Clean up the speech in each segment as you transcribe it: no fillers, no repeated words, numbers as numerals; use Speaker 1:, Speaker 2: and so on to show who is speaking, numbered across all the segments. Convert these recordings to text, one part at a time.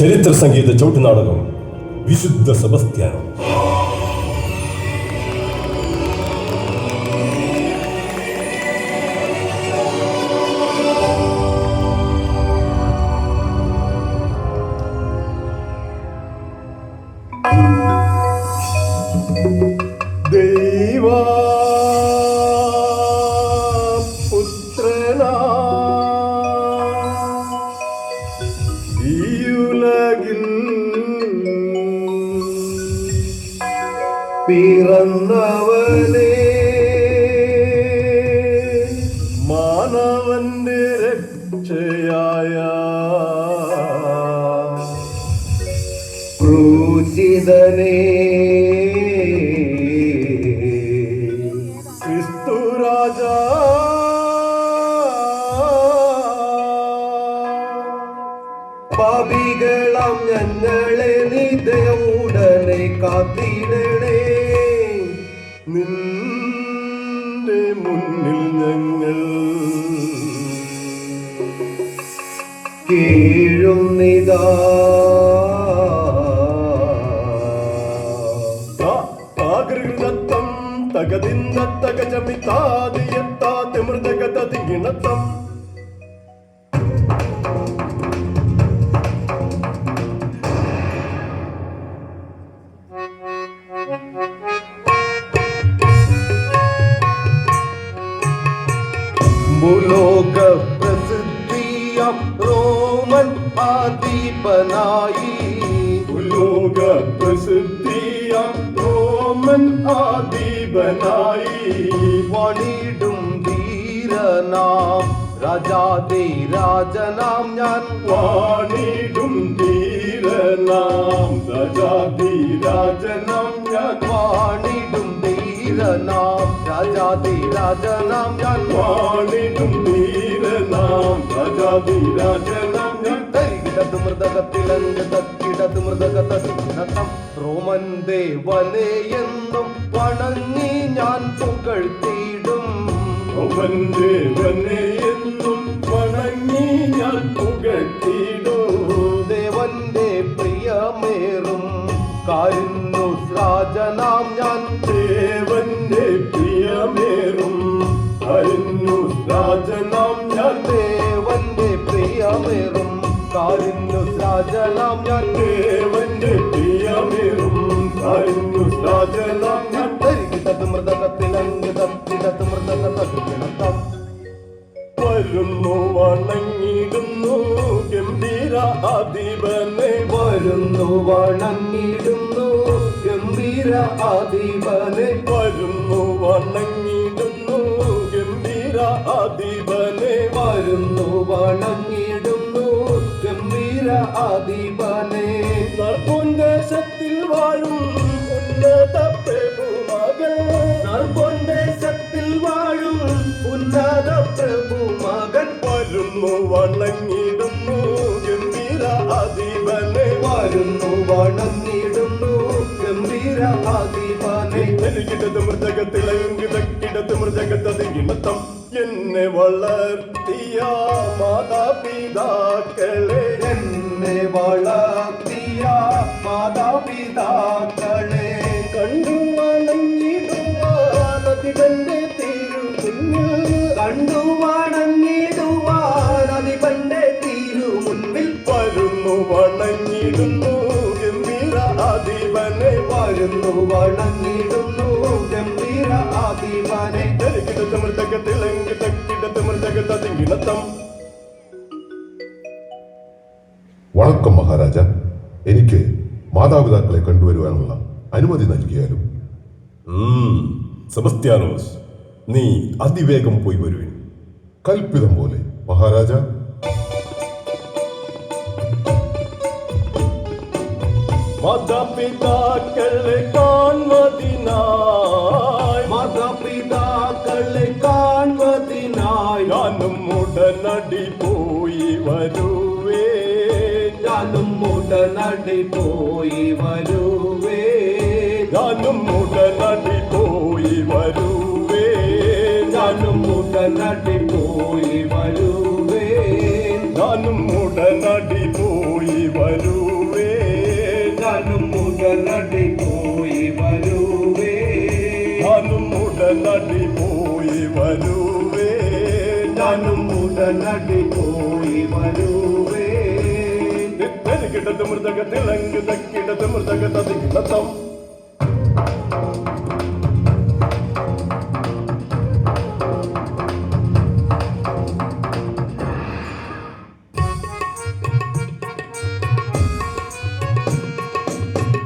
Speaker 1: ചരിത്ര സംഗീത ചവിട്ടുനാടകം വിശുദ്ധ സെബസ്ത്യാനോ. ദൈവപുത്രനാ ഈയുലകിൽ പിറന്നവനേ, മാനവന്റെ രക്ഷയായ ക്രൂശിതനേ, ക്രിസ്തു രാജാ പാപികളാം ഞങ്ങളെ നീ ദയവുടനെ കാത്തിടണേ. നിന്റെ മുന്നിൽ ഞങ്ങൾ കീഴുന്നിതാ. തകതിന്ത തകജമിതാദിയത്താ തിമൃതഗത തിങ്ങിണത്തം ഭൂലോക പ്രസിദ്ധിയാം റോമൻ ആധിപനായി, ഭൂലോക പ്രസിദ്ധിയാം റോമൻ ആധിപനായി, വാണിടും ധീരനാം രാജാദേ രാജനാം ഞാൻ, വാണിടും ധീരനാം രാജാദേ രാജനാം ഞാൻ, വാണിടും ധീരനാം രാജാദേ രാജനാം ഞാൻ, വാണിടും ധീരനാം രാജാദേ രാജനാം ഞാൻ. ഇടതു മൃദകത്തിലങ്ക് തക്കിടതു മൃദകത്തം റോമൻ ദേവനെ എന്നും വണങ്ങി ഞാൻ പുകഴ്ത്തിയിടും, റോമൻ ദേവനെ എന്നും വണങ്ങി ഞാൻ പുകഴ്ത്തിയിടും. ദേവന്റെ പ്രിയമേറും കാരുണ്യരാജനാം ഞാൻ, ദേവന്റെ പ്രിയമേറും കാരുണ്യരാജനാം ഞാൻ, ദേവന്റെ പ്രിയമേറും കാരുണ്യരാജനാം ഞാൻ, ദേവന്റെ പ്രിയമേറും കാരുണ്യരാജനാം ഞാൻ. ഇടതു മൃദകത്തിലങ്ക് തക്കിടതു മൃദകത്തം വരുന്നു വണങ്ങിടുന്നു ഗംഭീര അധിപനെ, വരുന്നു വണങ്ങിടുന്നു ഗംഭീര അധിപനെ, വരുന്നു വണങ്ങിടുന്നു ഗംഭീര അധിപനെ, വരുന്നു വണങ്ങിടുന്നു ഗംഭീര അധിപനെ. നർപ്പൊൻദേശത്തിൽ വാഴും ഉന്നത പ്രഭുമകൻ, നർപ്പൊൻദേശത്തിൽ വാഴും ഉന്നത പ്രഭുമകൻ, വരുന്നു വണങ്ങിടുന്നു ഗംഭീര അധിപനെ, വരുന്നു വണങ്ങിടുന്നു ഗംഭീര അധിപനെ. കിടത് മൃദകത്തിലങ്ക് തക്കിടത് മൃദകത്തതിനത്തം എന്നെ വളർത്തിയ മാതാപിതാക്കളെ, എന്നെ വളർത്തിയ മാതാപിതാക്കളെ കണ്ടു വണങ്ങിടുവാൻ അതിവന്റെ തിരുമുന്നിൽ, കണ്ടു വണങ്ങിടുവാൻ അതിവന്റെ തിരുമുന്നിൽ, വരുന്നു വണങ്ങിടുന്നു ഗംഭീര അധിപനെ, വരുന്നു വണങ്ങിടുന്നു ഗംഭീര അധിപനെ. കിടത് മൃദകത്തിലങ്ക് തക്കിടത് മൃദകത്തതിനത്തം.
Speaker 2: വണക്കം മഹാരാജ, എനിക്ക് മാതാപിതാക്കളെ കണ്ടുവരുവാനുള്ള അനുമതി നൽകിയാലും.
Speaker 1: സെബസ്ത്യാനോസ്, നീ അതിവേഗം പോയി വരുവിൻ.
Speaker 2: കൽപ്പിതം പോലെ മഹാരാജ.
Speaker 1: മാതാപിതാക്കളെ കാൺവതിനായി, മാതാപിതാക്കളെ കാൺവതിനായി ഞാനും ഉടനടി പോയി വരുവേ, ഞാനും ഉടനടി പോയി വരുവേ, ഞാനും ഉടനടി പോയി വരുവേ, ഞാനും ഉടനടി പോയി വരുവേ, ഞാനും ഉടനടി പോയി വരുവേ.
Speaker 3: ഞാനും ഉടനടി പോയി വരുവേ,
Speaker 1: ഞാനും ഉടനടി പോയി വരുവേ,
Speaker 3: ഞാനും ഉടനടി പോയി വരുവേ.
Speaker 1: തെരികിടത് മൃദക തിളങ്ക് തക്കിടത് മൃദക തതികിടത്തം.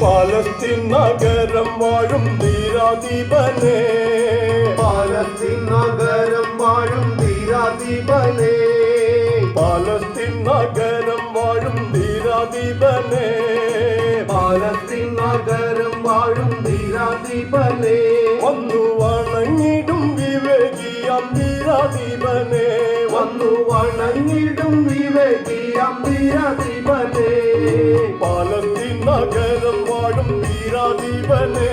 Speaker 1: പാലസ്തീൻ നഗരം വാഴും ധീരാധിപനേ,
Speaker 3: പാലസ്തീൻ നഗരം വാഴും ധീരാധിപനേ,
Speaker 1: പാലസ്തീൻ നഗരം വാഴും ധീരാധിപനേ,
Speaker 3: പാലസ്തീൻ നഗരം വാഴും ധീരാധിപനേ.
Speaker 1: വന്നു വണങ്ങിടും വിവേകിയാം ധീരാധിപനേ,
Speaker 3: വന്നു വണങ്ങിടും വിവേകിയാം ധീരാധിപനേ.
Speaker 1: പാലസ്തീൻ നഗരം വാഴും ധീരാധിപനേ,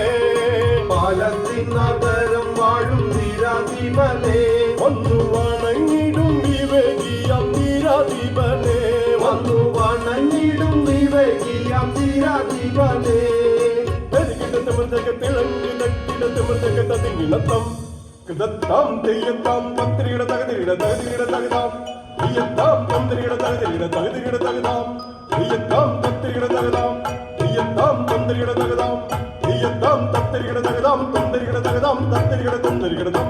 Speaker 3: പാലസ്തീൻ നഗരം വാഴും ധീരാധിപനേ.
Speaker 1: വന്നു വണങ്ങിടും വിവേകിയാം ധീരാധിപനേ,
Speaker 3: വന്നു വണങ്ങിടും വിവേകിയാം ധീരാധിപനേ.
Speaker 1: തെരികിടത് മൃദക തിളങ്ക് തക്കിടത് മൃദക തതികിടത്തം. കിടത്താം തെയ്യത്താം തത്തിരികിട തകതിരികിട തകതിരികിട തകതാം. തെയ്യത്താം തന്തിരികിട തകതിരികിട തകതിരികിട തകതാം. തെയ്യത്താം തത്തിരികിട തകതാം. തെയ്യത്താം തന്തിരികിട തകതാം. തെയ്യത്താം തത്തിരികിട തകതാം. തന്തിരികിട തകതാം. തത്തിരികിട തന്തിരികിടതം.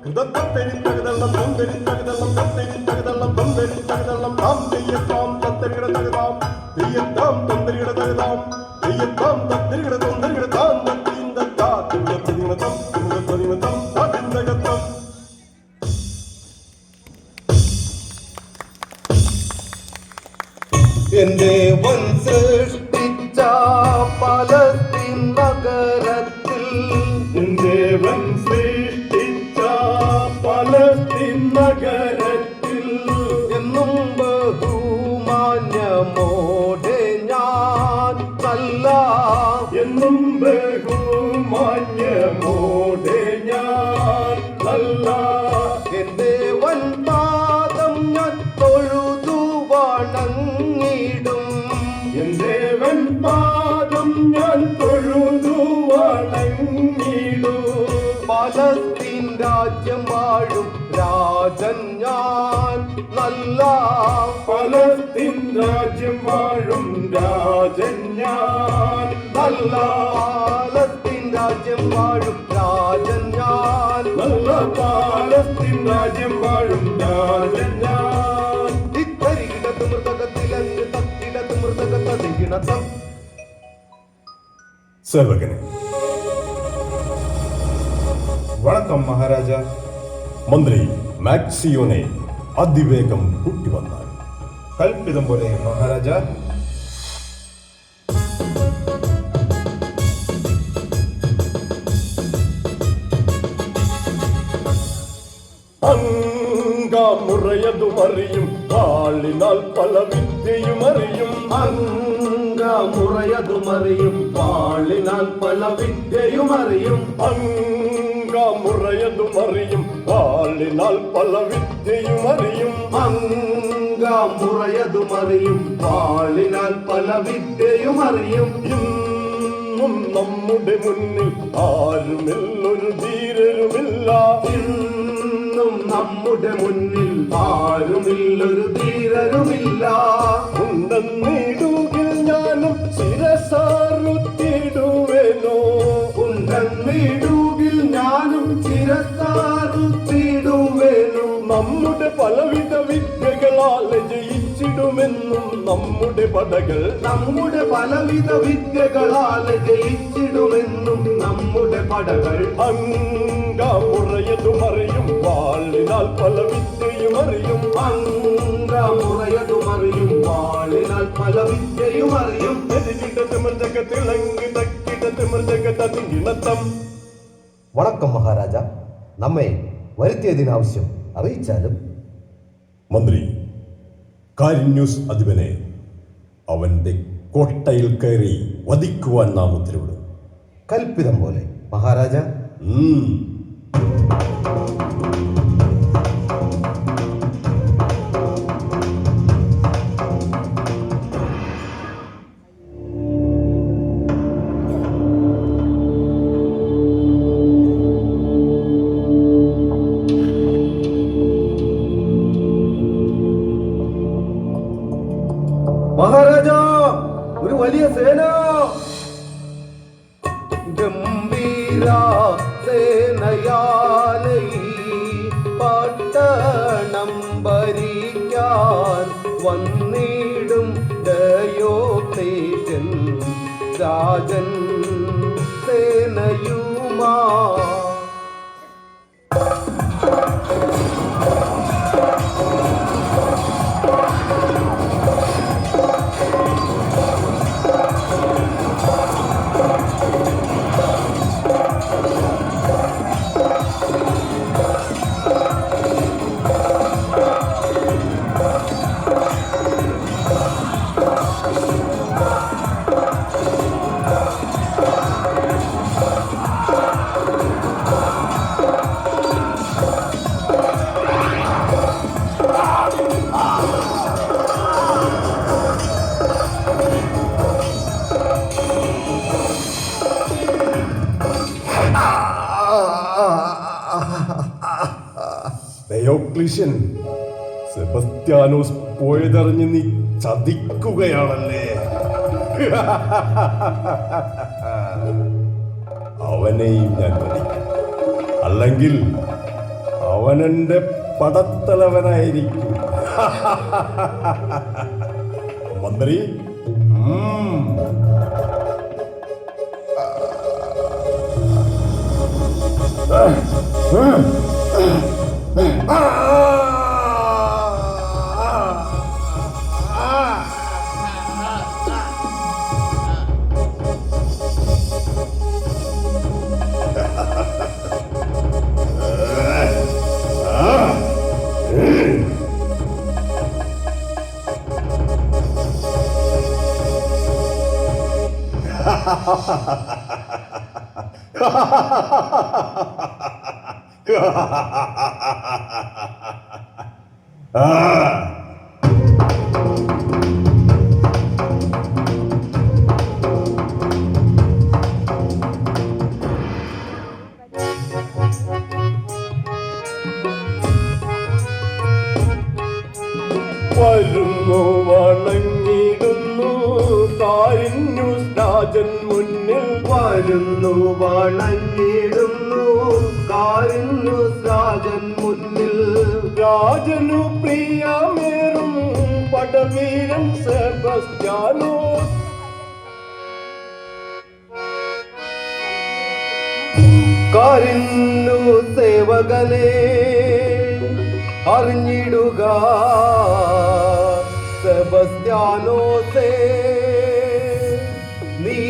Speaker 1: കൃതത്തത്തിരി തകതള്ളം തന്തിരി തകതള്ളം തത്തിരി തകതള്ളം തന്തിരി തകതള്ളം താം. തെയ്യത്താം തത്തിരികിട തകതാം. തെയ്യത്താം തന്തിരികിട തകതാം. തെയ്യത്താം തത്തിരികിട തന്തിരികിട താം. തത്തിന്തത്താ തിരുതത്തിരികിടതം. തിരുതത്തിരികിടതം തത്തിന്തകത്തം.
Speaker 3: എന്റെ വൻ സൃഷ്ടിച്ച പലസ്തീൻ നഗരത്തിൽ,
Speaker 1: ദേവൻ സൃഷ്ടിച്ച പലസ്തീൻ നഗരത്തിൽ
Speaker 3: എന്നും ബഹുമാന്യമോടെ ഞാൻ നല്ല,
Speaker 1: എന്നും ബഹുമാന്യമോടെ ഞാൻ നല്ല
Speaker 3: എന്റെ വൻ പാദം ഞാൻ തൊഴുതു വണങ്ങിടും,
Speaker 1: ദേവൻ പാദം ഞാൻ തൊഴുതു വണങ്ങിടൂ.
Speaker 3: പലസ്തീൻ രാജ്യം വാഴും രാജൻ ഞാൻ നല്ല,
Speaker 1: പലസ്തീൻ രാജ്യം വാഴും രാജൻ ഞാൻ
Speaker 3: നല്ല പാലസ്തീൻ രാജ്യം വാഴും രാജൻ ഞാൻ
Speaker 1: നല്ല പാലസ്തീൻ രാജ്യം വാഴും രാജൻ ഞാൻ.
Speaker 3: ഇത്തരികിടത്ത് മൃതകത്തിലങ്ങ് തക്കിടത്ത് മൃതകത്തതികിടത്തം.
Speaker 1: സേവകനെ
Speaker 4: വണക്കം മഹാരാജ.
Speaker 1: മന്ത്രി മാക്സിയോനെ അതിവേഗം കൂട്ടിവന്നാൽ.
Speaker 4: കൽപ്പിതം പോലെ മഹാരാജ.
Speaker 1: അങ്കമുറയതുമറിയും ആളിനാൽ പല വിദ്യയും അറിയും.
Speaker 3: അങ്കമുറയതുമറിയും വാളിനാൽ പല വിദ്യയും അറിയും.
Speaker 1: അങ്കമുറയതുമറിയും ആളിനാൽ പല വിദ്യയും അറിയും.
Speaker 3: അങ്കമുറയതുമറിയും വാളിനാൽ പല വിദ്യയും അറിയും.
Speaker 1: ഇന്നും നമ്മുടെ മുന്നിൽ ആരുമില്ലൊരു ധീരരുമില്ല.
Speaker 3: ഇന്നും നമ്മുടെ മുന്നിൽ ആരുമില്ലൊരു ധീരരുമില്ല.
Speaker 1: ഉണ്ടെന്നിടുകിൽ ഞാനും ശിരസാറുത്തിടുവേനോ.
Speaker 3: ഉണ്ടെന്നിടുകിൽ ഞാനും ശിരസാറുത്തിടുവേനു.
Speaker 1: നമ്മുടെ പലവിധ വിദ്യകളാൽ ജയിച്ചിടുമെന്നും നമ്മുടെ പടകൾ.
Speaker 3: നമ്മുടെ പലവിധ വിദ്യകളാൽ ജയിച്ചിടുമെന്നും നമ്മുടെ പടകൾ.
Speaker 1: അങ്കമുറയതുമറിയും വാളിനാൽ പല വിദ്യയും അറിയും.
Speaker 3: അങ്കമുറയതുമറിയും വാളിനാൽ പല വിദ്യയും അറിയും.
Speaker 1: തെരികിടത് മൃദക തിളങ്ക് തക്കിടത് മൃദക തതികിടത്തം.
Speaker 5: വണക്കം മഹാരാജ. നമ്മെ വരുത്തിയതിനാവശ്യം അറിയിച്ചാലും.
Speaker 1: മന്ത്രി, കാരിന്യൂസ് അധിപനെ അവന്റെ കോട്ടയിൽ കയറി വധിക്കുവാൻ നാം ഉത്തരവിടും.
Speaker 5: കൽപ്പിതം പോലെ മഹാരാജ. മഹാരാജാ, ഒരു വലിയ സേന. ഗംഭീര സേനയാലൈ പട്ടണം ഭരിക്കാൻ വന്നിടും ഡയോക്ലേഷ്യൻ രാജൻ സേനയുമാ.
Speaker 1: ഡയോക്ലീഷ്യൻ, സെബസ്ത്യാനോസ് പോയതറിഞ്ഞ് നീ ചതിക്കുകയാണല്ലേ? അവനെയും ഞാൻ വധിക്കും, അല്ലെങ്കിൽ അവനെന്റെ പടത്തലവനായിരിക്കും. മന്ത്രി, വരുന്നു വണങ്ങിടുന്നു കാരിന്യൂസ് രാജൻ മുന്നിൽ.
Speaker 3: വരുന്നു വണങ്ങിടുന്നു കാരിന്യൂസ് രാജൻ മുന്നിൽ.
Speaker 1: രാജനു പ്രിയമേറും പടവീരൻ സെബസ്ത്യാനോസ്.
Speaker 3: കാരിന്യൂസ് സേവകനെ അറിഞ്ഞിടുക, സെബസ്ത്യാനോസേ, നീ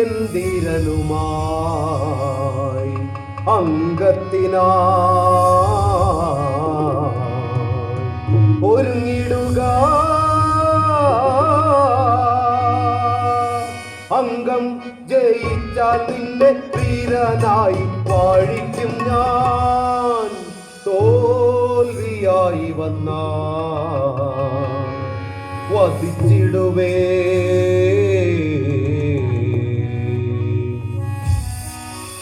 Speaker 3: എന്തിരനുമായി അംഗത്തിനായി ഒരുങ്ങിടുക. അംഗം ജയിച്ചാൽ നിന്നെ വീരനായി വാഴിക്കും ഞാൻ. തോൽവിയായി വന്ന വധിച്ചിടുവേ.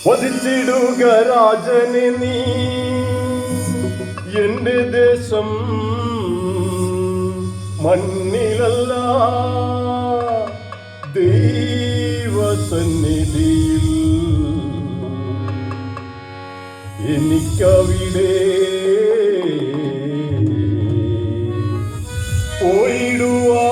Speaker 1: വധിച്ചിടുക രാജനെ നീ, എന്റെ ദേശം മണ്ണിലല്ല ദൈവസന്നിധിയിൽ. എനിക്കവിടെ പോയിടുവാ.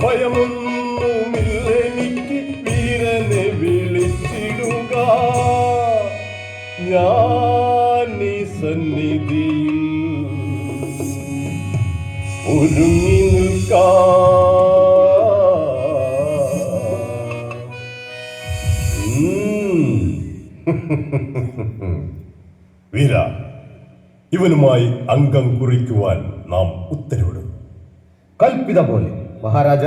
Speaker 1: ഭയമൊന്നുമില്ലെനിക്ക്, വീരനെ വിളിച്ചിടുക. ഞാൻ ഈ സന്നിധിയിൽ ഒരുങ്ങി നിൽക്കാം. വീര, ഇവനുമായി അംഗം കുറിക്കുവാൻ നാം ഉത്തരവിടും.
Speaker 5: കൽപ്പിതം പോലെ മഹാരാജ.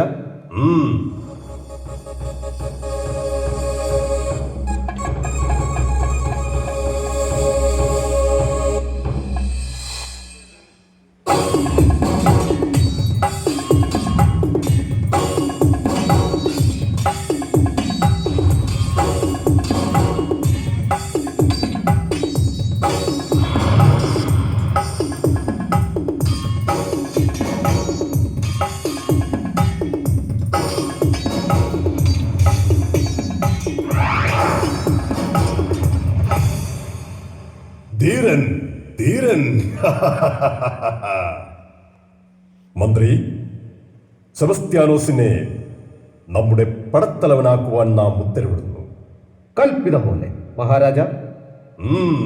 Speaker 1: മന്ത്രി, സെബസ്ത്യാനോസിനെ നമ്മുടെ പടത്തലവനാക്കുവാൻ നാം ഉത്തരവിടുന്നു.
Speaker 5: കൽപ്പിതം പോലെ മഹാരാജ.
Speaker 1: ഉം.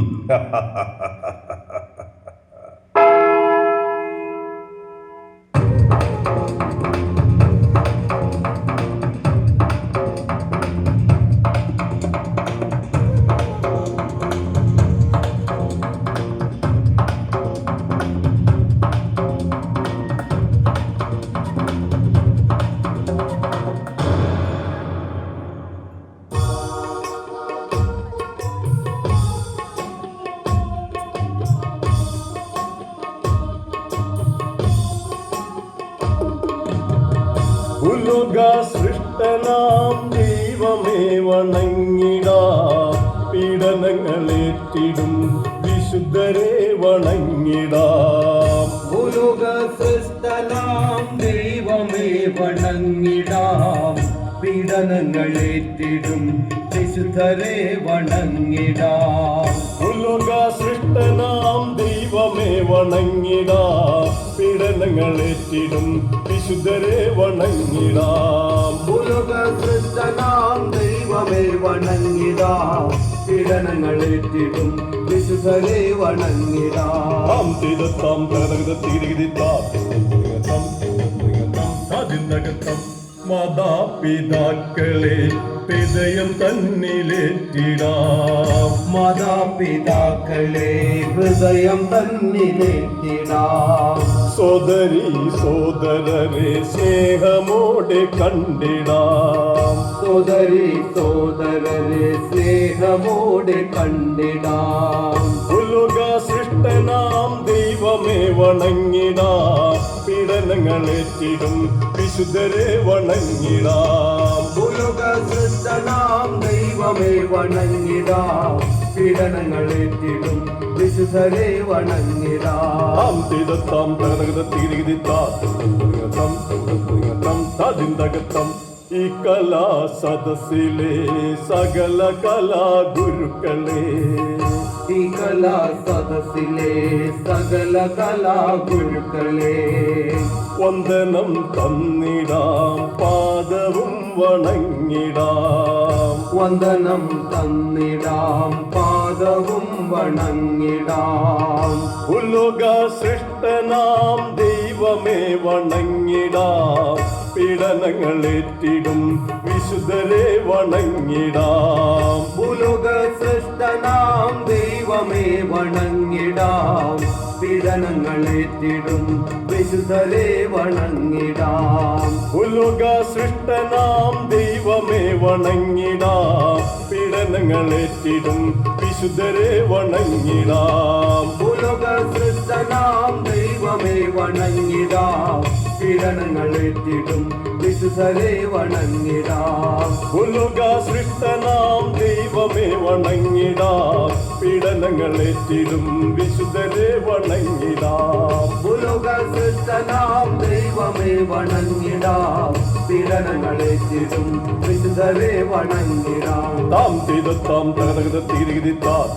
Speaker 1: ഉലോക സൃഷ്ടനാം ദൈവമേ വണങ്ങിടാം, പീഡനങ്ങളേറ്റിടും വിശുദ്ധരെ വണങ്ങിടാം.
Speaker 5: ഭൂലോക സൃഷ്ടനാം ദൈവമേ വണങ്ങിടാം, പീഡനങ്ങളേറ്റിടും വിശുദ്ധരെ വണങ്ങിടാം.
Speaker 1: ഉലോക സൃഷ്ടനാം ദൈവമേ വണങ്ങിടാം, പീഡനങ്ങളേറ്റിടും വിശുദ്ധരെ വണങ്ങിടാം.
Speaker 3: ഭൂലോക സൃഷ്ടനാം ദൈവമേ വണങ്ങിടാം, പീഡനങ്ങളേറ്റിടും വിശുദ്ധരെ വണങ്ങിടാം.
Speaker 1: താം തിരുത്താം തകതീരികിതാം അതിനകത്തം മാതാപിതാക്കളെ ഹൃദയം തന്നിലേറ്റിടാം.
Speaker 3: മാതാപിതാക്കളെ ഹൃദയം തന്നിലേറ്റിടാം.
Speaker 1: സോദരി സോദരരെ സ്നേഹമോടെ കണ്ടിടാം.
Speaker 3: സോദരി സോദരരെ സ്നേഹമോടെ കണ്ടിടാം.
Speaker 1: ഉലോക സൃഷ്ടനാം ദൈവമേ വണങ്ങിടാം, പീഡനങ്ങളേറ്റിടും വിശുദ്ധരെ വണങ്ങിടാം.
Speaker 3: ഭൂലോക സൃഷ്ടനാം ദൈവമേ വണങ്ങിടാം, പീഡനങ്ങളേറ്റിടും വിശുദ്ധരെ വണങ്ങിടാം.
Speaker 1: താം തിരുത്താം തകതീരികിതാം അതിനകത്തം ഈ കലാ സദസ്സിലെ സകല കലാഗുരുക്കളെ
Speaker 3: ഈ കലാ സദസ്സിലെ സകല കലാഗുരുക്കളെ
Speaker 1: വന്ദനം തന്നിടാം, പാദവും വണങ്ങിടാം.
Speaker 3: വന്ദനം തന്നിടാം, പാദവും വണങ്ങിടാം.
Speaker 1: ഉലോക സൃഷ്ടനാം ദൈവമേ വണങ്ങിടാം, പീഡനങ്ങളേറ്റിടും വിശുദ്ധരെ വണങ്ങിടാം.
Speaker 3: ഭൂലോക സൃഷ്ടനാം ദൈവമേ വണങ്ങിടാം, പീഡനങ്ങളേറ്റിടും വിശുദ്ധരെ വണങ്ങിടാം.
Speaker 1: ഉലോക സൃഷ്ടനാം ദൈവമേ വണങ്ങിടാം, പീഡനങ്ങളേറ്റിടും വിശുദ്ധരെ വണങ്ങിടാം.
Speaker 3: ഭൂലോക സൃഷ്ടനാം ദൈവമേ വണങ്ങിടാം, പീഡനങ്ങളേറ്റിടും വിശുദ്ധരെ വണങ്ങിടാം.
Speaker 1: ഉലോക സൃഷ്ടനാം ദൈവമേ വണങ്ങിടാം, പീഡനങ്ങളേറ്റിടും വിശുദ്ധരെ വണങ്ങിടാം.
Speaker 3: ഭൂലോക സൃഷ്ടനാം ദൈവമേ വണങ്ങിടാം, പീഡനങ്ങളേറ്റിടും വിശുദ്ധരെ വണങ്ങിടാം.
Speaker 1: താം തിരുത്താം തകതീരികിതാം